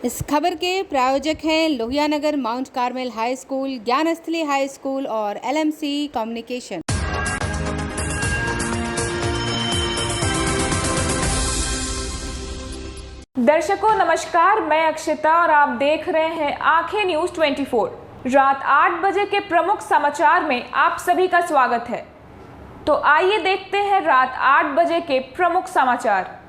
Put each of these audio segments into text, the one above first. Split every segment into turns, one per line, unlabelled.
इस खबर के प्रायोजक हैं Lohia Nagar Mount Carmel high school, Gyansthali high school और LMC कम्युनिकेशन।
दर्शकों नमस्कार, मैं अक्षिता और आप देख रहे हैं आंखें न्यूज 24। रात 8 बजे के प्रमुख समाचार में आप सभी का स्वागत है। तो आइए देखते हैं रात 8 बजे के प्रमुख समाचार।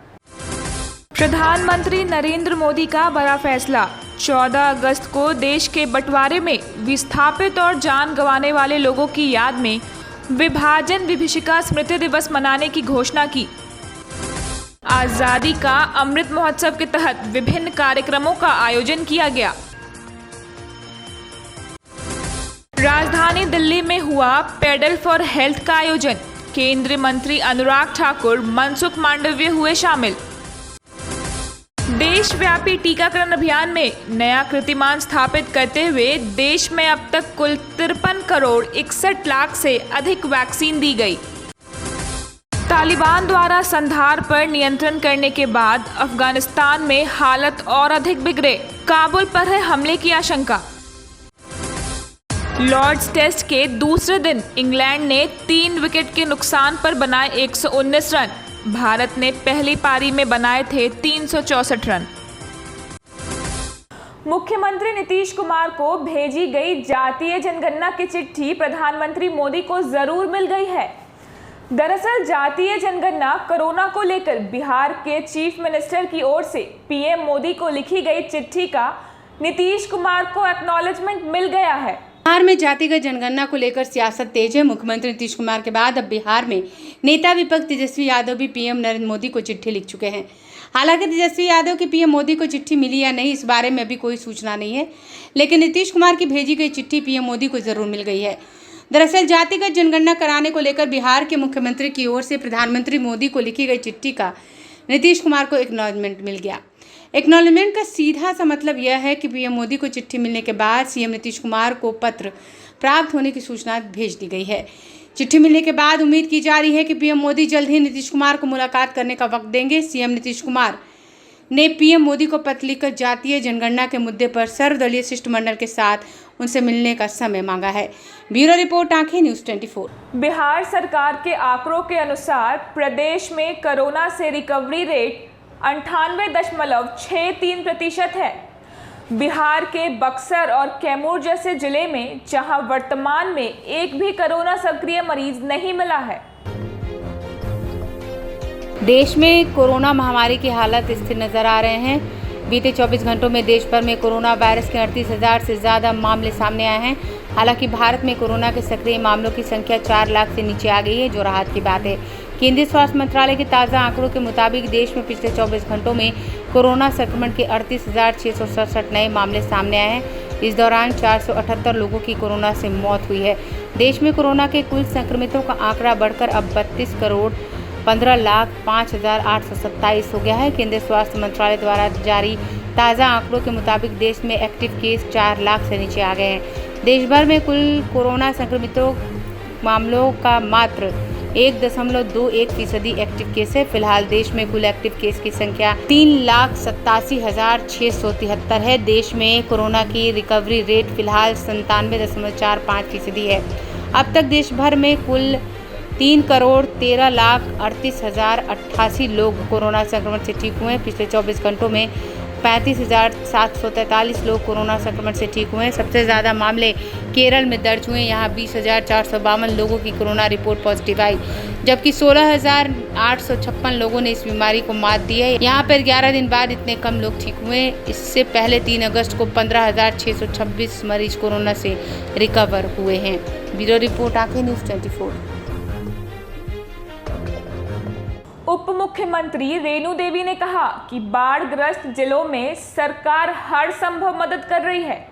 प्रधानमंत्री नरेंद्र मोदी का बड़ा फैसला। 14 अगस्त को देश के बंटवारे में विस्थापित और जान गंवाने वाले लोगों की याद में विभाजन विभीषिका स्मृति दिवस मनाने की घोषणा की। आज़ादी का अमृत महोत्सव के तहत विभिन्न कार्यक्रमों का आयोजन किया गया। राजधानी दिल्ली में हुआ पेडल फॉर हेल्थ का आयोजन। केंद्रीय मंत्री अनुराग ठाकुर, मनसुख मांडव्य हुए शामिल। देशव्यापी टीकाकरण अभियान में नया कीर्तिमान स्थापित करते हुए देश में अब तक कुल 53 करोड़ 61 लाख से अधिक वैक्सीन दी गई। तालिबान द्वारा संधार पर नियंत्रण करने के बाद अफगानिस्तान में हालत और अधिक बिगड़े। काबुल पर है हमले की आशंका। लॉर्ड्स टेस्ट के दूसरे दिन इंग्लैंड ने 3 विकेट के नुकसान पर बनाए 119 रन। भारत ने पहली पारी में बनाए थे 364 रन। मुख्यमंत्री नीतीश कुमार को भेजी गई जातीय जनगणना की चिट्ठी प्रधानमंत्री मोदी को जरूर मिल गई है। दरअसल जातीय जनगणना कोरोना को लेकर बिहार के चीफ मिनिस्टर की ओर से पीएम मोदी को लिखी गई चिट्ठी का नीतीश कुमार को एक्नॉलेजमेंट मिल गया है।
बिहार में जातिगत जनगणना को लेकर सियासत तेज है। मुख्यमंत्री नीतीश कुमार के बाद अब बिहार में नेता विपक्ष तेजस्वी यादव भी पीएम नरेंद्र मोदी को चिट्ठी लिख चुके हैं। हालांकि तेजस्वी यादव की पीएम मोदी को चिट्ठी मिली या नहीं, इस बारे में अभी कोई सूचना नहीं है, लेकिन नीतीश कुमार की भेजी गई चिट्ठी पीएम मोदी को जरूर मिल गई है। दरअसल जातिगत जनगणना कराने को लेकर बिहार के मुख्यमंत्री की ओर से प्रधानमंत्री मोदी को लिखी गई चिट्ठी का नीतीश कुमार को एक्नॉलेजमेंट मिल गया। एक्नॉलेजमेंट का सीधा सा मतलब यह है कि पीएम मोदी को चिट्ठी मिलने के बाद सीएम नीतीश कुमार को पत्र प्राप्त होने की सूचना भेज दी गई है। चिट्ठी मिलने के बाद उम्मीद की जा रही है कि पीएम मोदी जल्द ही नीतीश कुमार को मुलाकात करने का वक्त देंगे। सीएम नीतीश कुमार ने पीएम मोदी को पत्र लिखकर जातीय जनगणना के मुद्दे पर सर्वदलीय शिष्टमंडल के साथ उनसे मिलने का समय मांगा है। ब्यूरो रिपोर्ट, आंखें न्यूज 24।
बिहार सरकार के आंकड़ों के अनुसार प्रदेश में कोरोना से रिकवरी रेट 98.63% है। बिहार के बक्सर और कैमूर जैसे जिले में जहां वर्तमान में एक भी कोरोना सक्रिय मरीज नहीं मिला है।
देश में कोरोना महामारी की हालत स्थिर नजर आ रहे हैं। बीते 24 घंटों में देश भर में कोरोना वायरस के 38,000 से ज़्यादा मामले सामने आए हैं। हालांकि भारत में कोरोना के सक्रिय मामलों की संख्या 4 लाख से नीचे आ गई है, जो राहत की बात है। केंद्रीय स्वास्थ्य मंत्रालय के ताज़ा आंकड़ों के मुताबिक देश में पिछले 24 घंटों में कोरोना संक्रमण के 38,667 नए मामले सामने आए हैं। इस दौरान 478 लोगों की कोरोना से मौत हुई है। देश में कोरोना के कुल संक्रमितों का आंकड़ा बढ़कर अब 32 करोड़ 15,05,827 हो गया है। केंद्रीय स्वास्थ्य मंत्रालय द्वारा जारी ताज़ा आंकड़ों के मुताबिक देश में एक्टिव केस 4 लाख से नीचे आ गए हैं। देश भर में कुल कोरोना संक्रमितों मामलों का मात्र 1.21% एक्टिव केस है। फिलहाल देश में कुल एक्टिव केस की संख्या 3,87,673 है। देश में कोरोना की रिकवरी रेट फिलहाल 97.45% है। अब तक देश भर में कुल 3,13,38,088 लोग कोरोना संक्रमण से ठीक हुए हैं। पिछले 24 घंटों में 35,743 लोग कोरोना संक्रमण से ठीक हुए हैं। सबसे ज़्यादा मामले केरल में दर्ज हुए। यहाँ 20,452 लोगों की कोरोना रिपोर्ट पॉजिटिव आई, जबकि 16,856 लोगों ने इस बीमारी को मात दी है। यहाँ पर 11 दिन बाद इतने कम लोग ठीक हुए। इससे पहले 3 अगस्त को 15,626 मरीज कोरोना से रिकवर हुए हैं। ब्यूरो रिपोर्ट, आंखें न्यूज 24।
उप मुख्यमंत्री रेणु देवी ने कहा कि बाढ़ग्रस्त जिलों में सरकार हर संभव मदद कर रही है।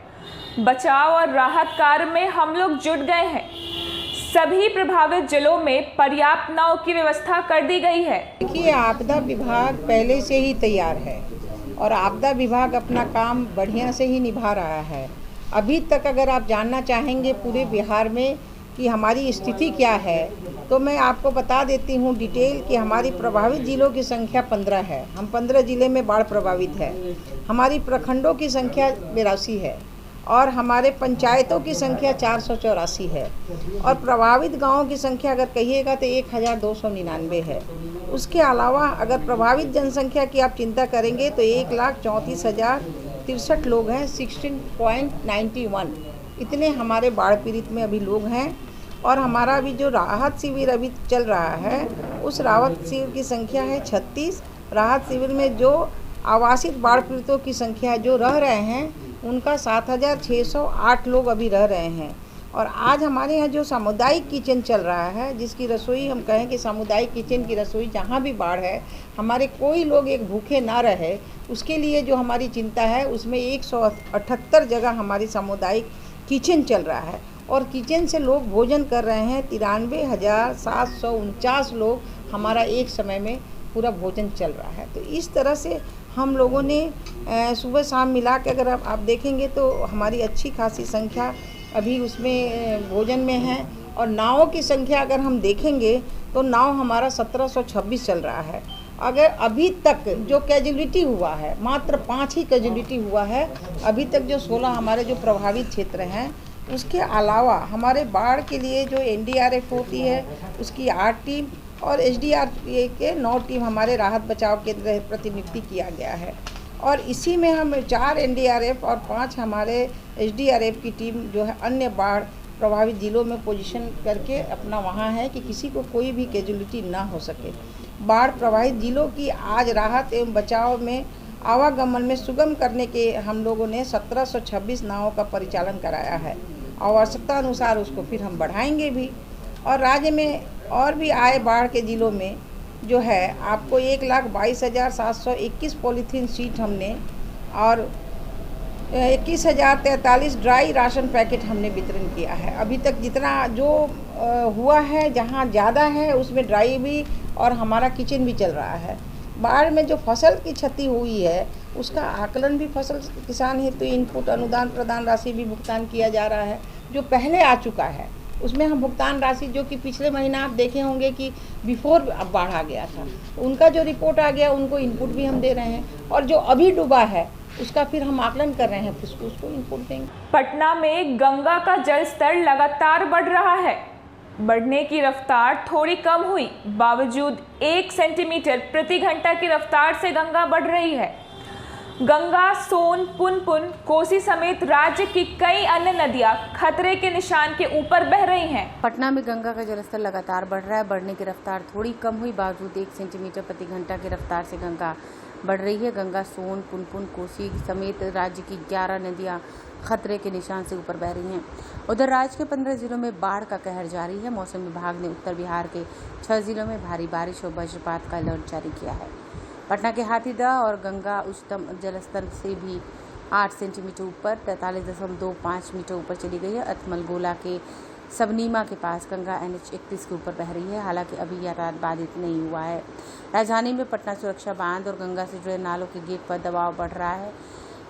बचाव और राहत कार्य में हम लोग जुट गए हैं। सभी प्रभावित जिलों में पर्याप्त नाव की व्यवस्था कर दी गई है।
देखिए, आपदा विभाग पहले से ही तैयार है और आपदा विभाग अपना काम बढ़िया से ही निभा रहा है। अभी तक अगर आप जानना चाहेंगे पूरे बिहार में कि हमारी स्थिति क्या है, तो मैं आपको बता देती हूँ डिटेल कि हमारी प्रभावित ज़िलों की संख्या 15 है। हम 15 ज़िले में बाढ़ प्रभावित है। हमारी प्रखंडों की संख्या 82 है और हमारे पंचायतों की संख्या 484 है और प्रभावित गांवों की संख्या अगर कहिएगा तो 1299 है। उसके अलावा अगर प्रभावित जनसंख्या की आप चिंता करेंगे तो 1,34,063 लोग हैं, 16.91 इतने हमारे बाढ़ पीड़ित में अभी लोग हैं। और हमारा अभी जो राहत शिविर अभी चल रहा है उस राहत शिविर की संख्या है 36। राहत शिविर में जो आवासित बाढ़ पीड़ितों की संख्या जो रह रहे हैं उनका 7,608 लोग अभी रह रहे हैं। और आज हमारे यहाँ जो सामुदायिक किचन चल रहा है, जिसकी रसोई हम कहें कि सामुदायिक किचन की रसोई, जहाँ भी बाढ़ है हमारे कोई लोग एक भूखे ना रहे, उसके लिए जो हमारी चिंता है उसमें 178 जगह हमारी सामुदायिक किचन चल रहा है और किचन से लोग भोजन कर रहे हैं। 93,749 लोग हमारा एक समय में पूरा भोजन चल रहा है। तो इस तरह से हम लोगों ने सुबह शाम मिला के अगर आप देखेंगे तो हमारी अच्छी खासी संख्या अभी उसमें भोजन में है। और नावों की संख्या अगर हम देखेंगे तो नाव हमारा 1726 चल रहा है। अगर अभी तक जो कैजुअलिटी हुआ है मात्र 5 ही कैजुअलिटी हुआ है अभी तक, जो 16 हमारे जो प्रभावित क्षेत्र हैं। उसके अलावा हमारे बाढ़ के लिए जो NDRF होती है उसकी 8 टीम और SDRF के 9 टीम हमारे राहत बचाव केंद्र प्रतिनियुक्ति किया गया है। और इसी में हम 4 NDRF और 5 हमारे SDRF की टीम जो है अन्य बाढ़ प्रभावित ज़िलों में पोजीशन करके अपना वहाँ है कि किसी को कोई भी कैजुअलिटी ना हो सके। बाढ़ प्रभावित ज़िलों की आज राहत एवं बचाव में आवागमन में सुगम करने के हम लोगों ने 1726 नावों का परिचालन कराया है। आवश्यकता अनुसार उसको फिर हम बढ़ाएंगे भी। और राज्य में और भी आए बाढ़ के ज़िलों में जो है आपको 1,22,721 पॉलीथीन शीट हमने और 21,043 ड्राई राशन पैकेट हमने वितरण किया है। अभी तक जितना जो हुआ है, जहाँ ज़्यादा है उसमें ड्राई भी और हमारा किचन भी चल रहा है। बाढ़ में जो फसल की क्षति हुई है उसका आकलन भी फसल किसान हेतु इनपुट अनुदान प्रदान राशि भी भुगतान किया जा रहा है। जो पहले आ चुका है उसमें हम भुगतान राशि जो कि पिछले महीना आप देखे होंगे कि बिफोर बाढ़ आ गया था, उनका जो रिपोर्ट आ गया उनको इनपुट भी हम दे रहे हैं। और जो अभी डूबा है उसका फिर हम आकलन कर रहे हैं, फिर उसको इनपुट देंगे।
पटना में गंगा का जल स्तर लगातार बढ़ रहा है। बढ़ने की रफ्तार थोड़ी कम हुई, बावजूद 1 सेंटीमीटर प्रति घंटा की रफ्तार से गंगा बढ़ रही है। गंगा, सोन, पुनपुन, कोसी समेत राज्य की कई अन्य नदियां खतरे के निशान के ऊपर बह रही हैं।
पटना में गंगा का जलस्तर लगातार बढ़ रहा है। बढ़ने की रफ्तार थोड़ी कम हुई, बावजूद 1 सेंटीमीटर प्रति घंटा की रफ्तार से गंगा बढ़ रही है। गंगा, सोन, पुनपुन, कोसी समेत राज्य की 11 नदियां खतरे के निशान से ऊपर बह रही हैं। उधर राज्य के 15 जिलों में बाढ़ का कहर जारी है। मौसम विभाग ने उत्तर बिहार के 6 जिलों में भारी बारिश और वज्रपात का अलर्ट जारी किया है। पटना के हाथीदह और गंगा उच्चतम जलस्तर से भी 8 सेंटीमीटर ऊपर 43.25 मीटर ऊपर चली गई है। अथमल गोला के सबनीमा के पास गंगा NH 31 के ऊपर बह रही है। हालांकि अभी यातायात बाधित नहीं हुआ है। राजधानी में पटना सुरक्षा बांध और गंगा से जुड़े नालों के गेट पर दबाव बढ़ रहा है।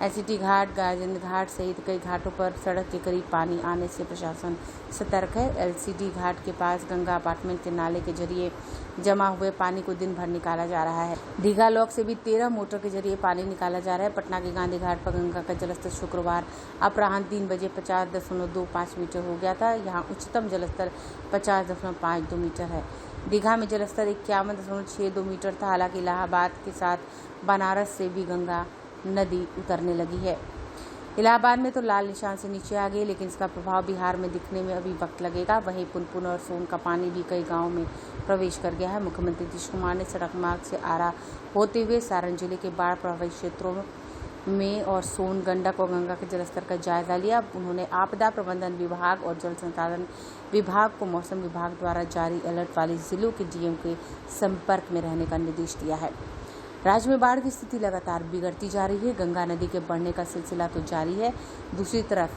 SCT घाट, गायजेंद्र घाट सहित कई घाटों पर सड़क के करीब पानी आने से प्रशासन सतर्क है। LCD घाट के पास गंगा अपार्टमेंट के नाले के जरिए जमा हुए पानी को दिन भर निकाला जा रहा है। दीघा लॉक से भी 13 मोटर के जरिए पानी निकाला जा रहा है। पटना के गांधी घाट पर गंगा का जलस्तर शुक्रवार अपराह्न 3 बजे 50.25 मीटर हो गया था। यहाँ उच्चतम जलस्तर 50.52 मीटर है। दीघा में जलस्तर 51.62 मीटर था। हालांकि इलाहाबाद के साथ बनारस से भी गंगा नदी उतरने लगी है। इलाहाबाद में तो लाल निशान से नीचे आ गई, लेकिन इसका प्रभाव बिहार में दिखने में अभी वक्त लगेगा। वहीं पुनपुन और सोन का पानी भी कई गांवों में प्रवेश कर गया है। मुख्यमंत्री नीतीश कुमार ने सड़क मार्ग से आरा होते हुए सारण जिले के बाढ़ प्रभावित क्षेत्रों में और सोन, गंडक और गंगा के जलस्तर का जायजा लिया। उन्होंने आपदा प्रबंधन विभाग और जल संसाधन विभाग को मौसम विभाग द्वारा जारी अलर्ट वाले जिलों के DM के संपर्क में रहने का निर्देश दिया है। राज्य में बाढ़ की स्थिति लगातार बिगड़ती जा रही है। गंगा नदी के बढ़ने का सिलसिला तो जारी है, दूसरी तरफ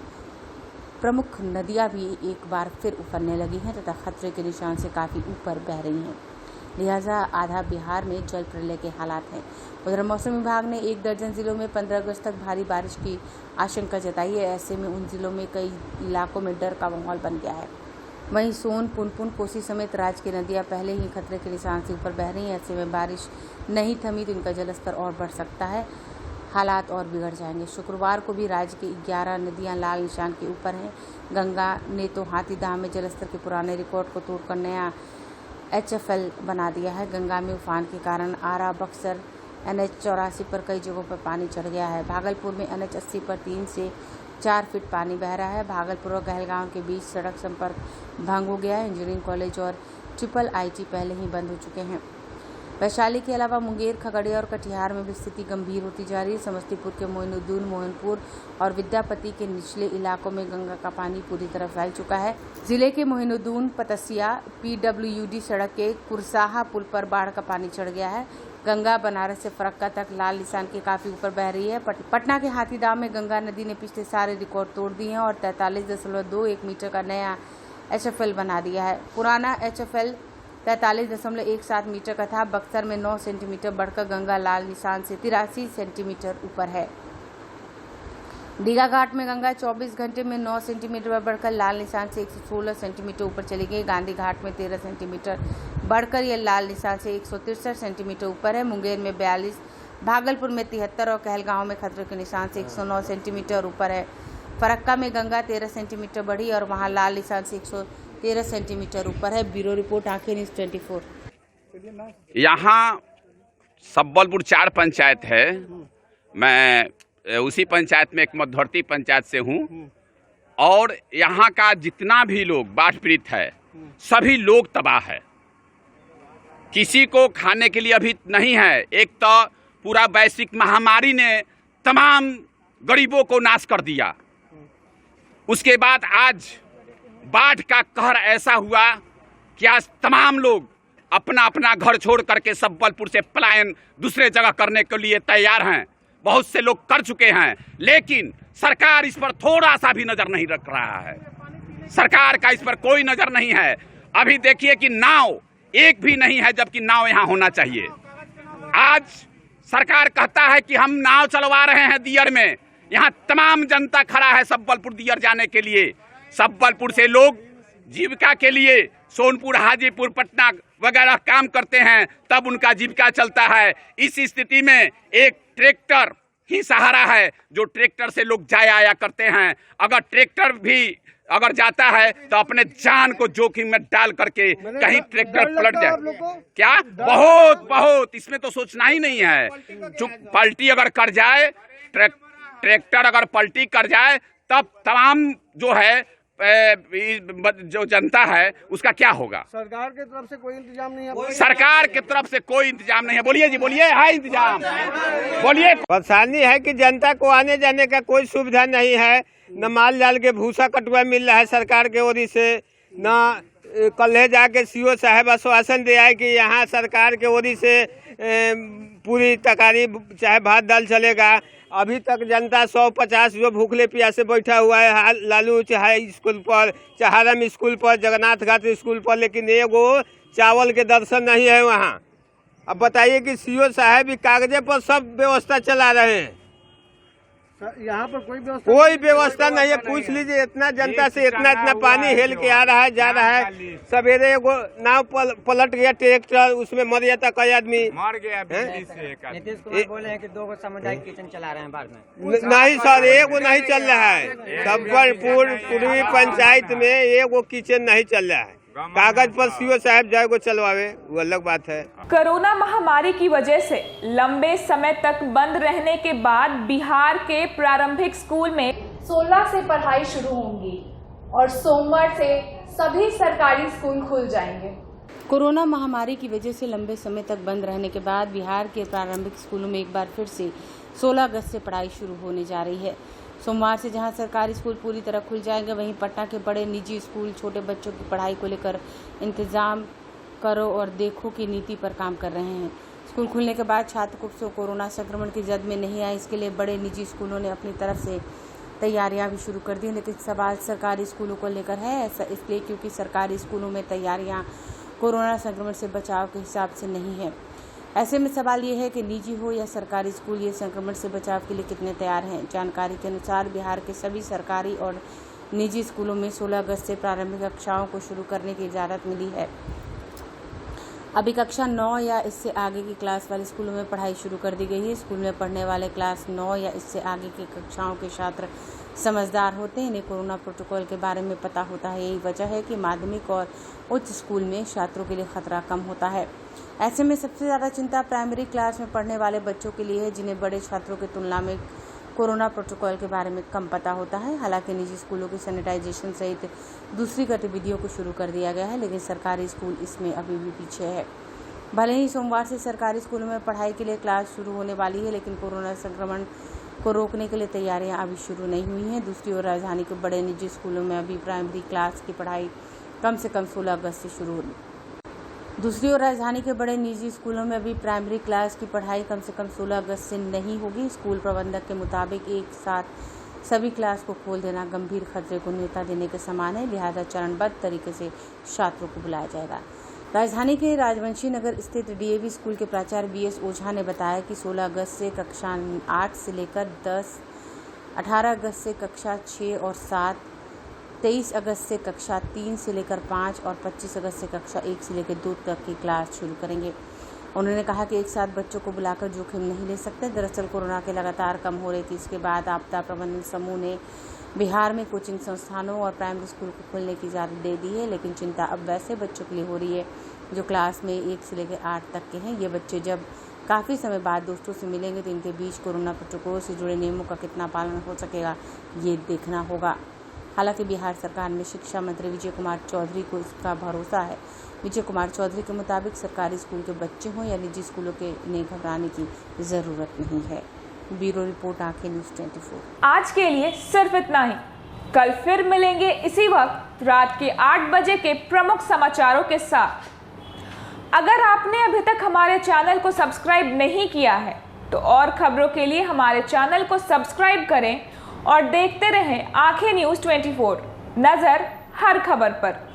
प्रमुख नदियां भी एक बार फिर उफरने लगी हैं तथा खतरे के निशान से काफ़ी ऊपर बह रही हैं। लिहाजा आधा बिहार में जल प्रलय के हालात हैं। उधर मौसम विभाग ने 1 दर्जन जिलों में 15 अगस्त तक भारी बारिश की आशंका जताई है। ऐसे में उन जिलों में कई इलाकों में डर का माहौल बन गया है। वहीं सोन, पुनपुन, कोसी समेत राज्य की नदियां पहले ही खतरे के निशान से ऊपर बह रही हैं। ऐसे में बारिश नहीं थमी तो इनका जलस्तर और बढ़ सकता है, हालात और बिगड़ जाएंगे। शुक्रवार को भी राज्य की 11 नदियां लाल निशान के ऊपर हैं। गंगा ने तो हाथीदह में जलस्तर के पुराने रिकॉर्ड को तोड़कर नया HFL बना दिया है। गंगा में उफान के कारण आरा, बक्सर, NH 84 पर कई जगहों पर पानी चढ़ गया है। भागलपुर में NH 80 पर 3 से 4 फीट पानी बह रहा है। भागलपुर और कहलगांव के बीच सड़क संपर्क भंग हो गया है। इंजीनियरिंग कॉलेज और IIIT पहले ही बंद हो चुके हैं। वैशाली के अलावा मुंगेर, खगड़िया और कटिहार में भी स्थिति गंभीर होती जा रही है। समस्तीपुर के मोइनुद्दीन, मोहनपुर और विद्यापति के निचले इलाकों में गंगा का पानी पूरी तरह फैल चुका है। जिले के मोइनुद्दीन पतसिया PWD सड़क के कुरसाहा पुल पर बाढ़ का पानी चढ़ गया है। गंगा बनारस से फरक्का तक लाल निशान के काफी ऊपर बह रही है। पटना के हाथीदह में गंगा नदी ने पिछले सारे रिकॉर्ड तोड़ दिए हैं और 43.21 मीटर का नया HFL बना दिया है। पुराना HFL 43.17 मीटर का था। बक्सर में 9 सेंटीमीटर बढ़कर गंगा लाल निशान से 83 सेंटीमीटर ऊपर है। दीघा घाट में गंगा 24 घंटे में 9 सेंटीमीटर बढ़कर लाल निशान से 116 सेंटीमीटर ऊपर चली गई। गांधी घाट में 13 सेंटीमीटर बढ़कर यह लाल निशान से 163 सेंटीमीटर ऊपर है। मुंगेर में 42, भागलपुर में 73 और कहलगांव में खतरे के निशान से 109 सेंटीमीटर ऊपर है। फरक्का में गंगा 13 सेंटीमीटर बढ़ी और वहां लाल निशान से 113 सेंटीमीटर ऊपर है। ब्यूरो रिपोर्ट, आंखें न्यूज़ 24।
यहाँ सब्बलपुर 4 पंचायत है। मैं उसी पंचायत में एक मध्यवर्ती पंचायत से हूँ और यहाँ का जितना भी लोग बाढ़ पीड़ित है सभी लोग तबाह है। किसी को खाने के लिए अभी नहीं है। एक तो पूरा वैश्विक महामारी ने तमाम गरीबों को नाश कर दिया। उसके बाद आज बाढ़ का कहर ऐसा हुआ कि आज तमाम लोग अपना अपना घर छोड़ करके सब्बलपुर से पलायन दूसरे जगह करने के लिए तैयार हैं। बहुत से लोग कर चुके हैं, लेकिन सरकार इस पर थोड़ा सा भी नजर नहीं रख रहा है। सरकार का इस पर कोई नजर नहीं है। अभी देखिए कि नाव एक भी नहीं है, जबकि नाव यहाँ होना चाहिए। आज सरकार कहता है कि हम नाव चलवा रहे हैं दियर में। यहाँ तमाम जनता खड़ा है सब्बलपुर दियर जाने के लिए। सब्बलपुर से लोग जीविका के लिए सोनपुर, हाजीपुर, पटना वगैरह काम करते हैं, तब उनका जीविका चलता है। इस स्थिति में एक ट्रैक्टर ही सहारा है, जो ट्रैक्टर से लोग जाया आया करते हैं। अगर ट्रैक्टर भी अगर जाता है तो अपने जान को जोखिम में डाल करके कहीं ट्रैक्टर पलट जाए। क्या बहुत इसमें तो सोचना ही नहीं है। जो पलटी अगर कर जाए, ट्रैक्टर अगर पलटी कर जाए, तब तमाम जो है जो जनता है उसका क्या होगा।
सरकार की तरफ से कोई इंतजाम नहीं है।
सरकार की तरफ से कोई इंतजाम नहीं है। बोलिए जी, बोलिए, है इंतजाम, बोलिए।
परेशानी है कि जनता को आने जाने का कोई सुविधा नहीं है। न माल जाल के भूसा कटुआ मिल रहा है सरकार के ओर से, न कल जाके CO साहब आश्वासन दिया है कि यहाँ सरकार के ओर से पूरी तकारीब चाहे भात दाल चलेगा। अभी तक जनता 150 जो भूखले प्यासे बैठा हुआ है लालू हाई स्कूल पर, चहारम स्कूल पर, जगन्नाथ घाट स्कूल पर, लेकिन एगो चावल के दर्शन नहीं है वहाँ। अब बताइए कि CO साहब भी कागजे पर सब व्यवस्था चला रहे हैं। यहाँ पर कोई व्यवस्था नहीं है। पूछ लीजिए, इतना जनता से इतना पानी हेल के आ रहा है, जा रहा है। सवेरे एगो नाव पलट गया ट्रैक्टर, उसमें मर जाता कई आदमी मर गया।
नीतीश कुमार बोले हैं कि 2 सामुदायिक किचन चला रहे हैं बाढ़ में।
नहीं सर, एगो नहीं चल रहा है। सब्बलपुर पूर्वी पंचायत में एगो किचन नहीं चल रहा है। कागज पर CO साहब जाए को चलवावे, वो अलग बात है।
कोरोना महामारी की वजह से लंबे समय तक बंद रहने के बाद बिहार के प्रारंभिक स्कूल में
16 से पढ़ाई शुरू होंगी और सोमवार से सभी सरकारी स्कूल खुल जाएंगे।
कोरोना महामारी की वजह से लंबे समय तक बंद रहने के बाद बिहार के प्रारंभिक स्कूलों में एक बार फिर से 16 अगस्त से पढ़ाई शुरू होने जा रही है। सोमवार से जहां सरकारी स्कूल पूरी तरह खुल जाएंगे, वहीं पटना के बड़े निजी स्कूल छोटे बच्चों की पढ़ाई को लेकर इंतजाम करो और देखो की नीति पर काम कर रहे हैं। स्कूल खुलने के बाद छात्र को कोरोना संक्रमण की जद में नहीं आए, इसके लिए बड़े निजी स्कूलों ने अपनी तरफ से तैयारियां भी शुरू कर दी। लेकिन सवाल सरकारी स्कूलों को लेकर है, ऐसा इसलिए क्योंकि सरकारी स्कूलों में तैयारियां कोरोना संक्रमण से बचाव के हिसाब से नहीं है। ऐसे में सवाल ये है कि निजी हो या सरकारी स्कूल, ये संक्रमण से बचाव के लिए कितने तैयार हैं। जानकारी के अनुसार बिहार के सभी सरकारी और निजी स्कूलों में 16 अगस्त से प्रारंभिक कक्षाओं को शुरू करने की इजाज़त मिली है। अभी कक्षा 9 या इससे आगे की क्लास वाले स्कूलों में पढ़ाई शुरू कर दी गई है। स्कूल में पढ़ने वाले क्लास 9 या इससे आगे की कक्षाओं के छात्र समझदार होते हैं, इन्हें कोरोना प्रोटोकॉल के बारे में पता होता है। यही वजह है कि माध्यमिक और उच्च स्कूल में छात्रों के लिए खतरा कम होता है। ऐसे में सबसे ज़्यादा चिंता प्राइमरी क्लास में पढ़ने वाले बच्चों के लिए है, जिन्हें बड़े छात्रों की तुलना में कोरोना प्रोटोकॉल के बारे में कम पता होता है। हालांकि निजी स्कूलों की सैनिटाइजेशन सहित दूसरी गतिविधियों को शुरू कर दिया गया है, लेकिन सरकारी स्कूल इसमें अभी भी पीछे है। भले ही सोमवार से सरकारी स्कूलों में पढ़ाई के लिए क्लास शुरू होने वाली है, लेकिन कोरोना संक्रमण को रोकने के लिए तैयारियां अभी शुरू नहीं हुई हैं। दूसरी ओर राजधानी के बड़े निजी स्कूलों में अभी प्राइमरी क्लास की पढ़ाई कम से कम 16 अगस्त से शुरू होगी। दूसरी ओर राजधानी के बड़े निजी स्कूलों में अभी प्राइमरी क्लास की पढ़ाई कम से कम 16 अगस्त से नहीं होगी। स्कूल प्रबंधक के मुताबिक एक साथ सभी क्लास को खोल देना गंभीर खतरे को न्योता देने के समान है, लिहाजा चरणबद्ध तरीके से छात्रों को बुलाया जाएगा। राजधानी के राजवंशी नगर स्थित डीएवी स्कूल के प्राचार्य बीएस ओझा ने बताया कि 16 अगस्त से कक्षा 8 से लेकर 10, 18 अगस्त से कक्षा 6 और 7, 23 अगस्त से कक्षा 3 से लेकर 5 और 25 अगस्त से कक्षा 1 से लेकर 2 तक की क्लास शुरू करेंगे। उन्होंने कहा कि एक साथ बच्चों को बुलाकर जोखिम नहीं ले सकते। दरअसल कोरोना के लगातार कम हो रही थी, इसके बाद आपदा प्रबंधन समूह ने बिहार में कोचिंग संस्थानों और प्राइमरी स्कूल को खोलने की इजाज़त दे दी है, लेकिन चिंता अब वैसे बच्चों के लिए हो रही है जो क्लास में 1 से लेकर 8 तक के हैं। ये बच्चे जब काफ़ी समय बाद दोस्तों से मिलेंगे तो इनके बीच कोरोना प्रोटोकॉल से जुड़े नियमों का कितना पालन हो सकेगा, ये देखना होगा। हालांकि बिहार सरकार में शिक्षा मंत्री विजय कुमार चौधरी को इसका भरोसा है। विजय कुमार चौधरी के मुताबिक सरकारी स्कूल के बच्चे हों या निजी स्कूलों के इन्हें घबराने की ज़रूरत नहीं है। ब्यूरो रिपोर्ट, आंखें न्यूज़ 24।
आज के लिए सिर्फ इतना ही। कल फिर मिलेंगे इसी वक्त रात के 8 बजे के प्रमुख समाचारों के साथ। अगर आपने अभी तक हमारे चैनल को सब्सक्राइब नहीं किया है तो और खबरों के लिए हमारे चैनल को सब्सक्राइब करें और देखते रहें आंखें न्यूज़ 24, नज़र हर खबर पर।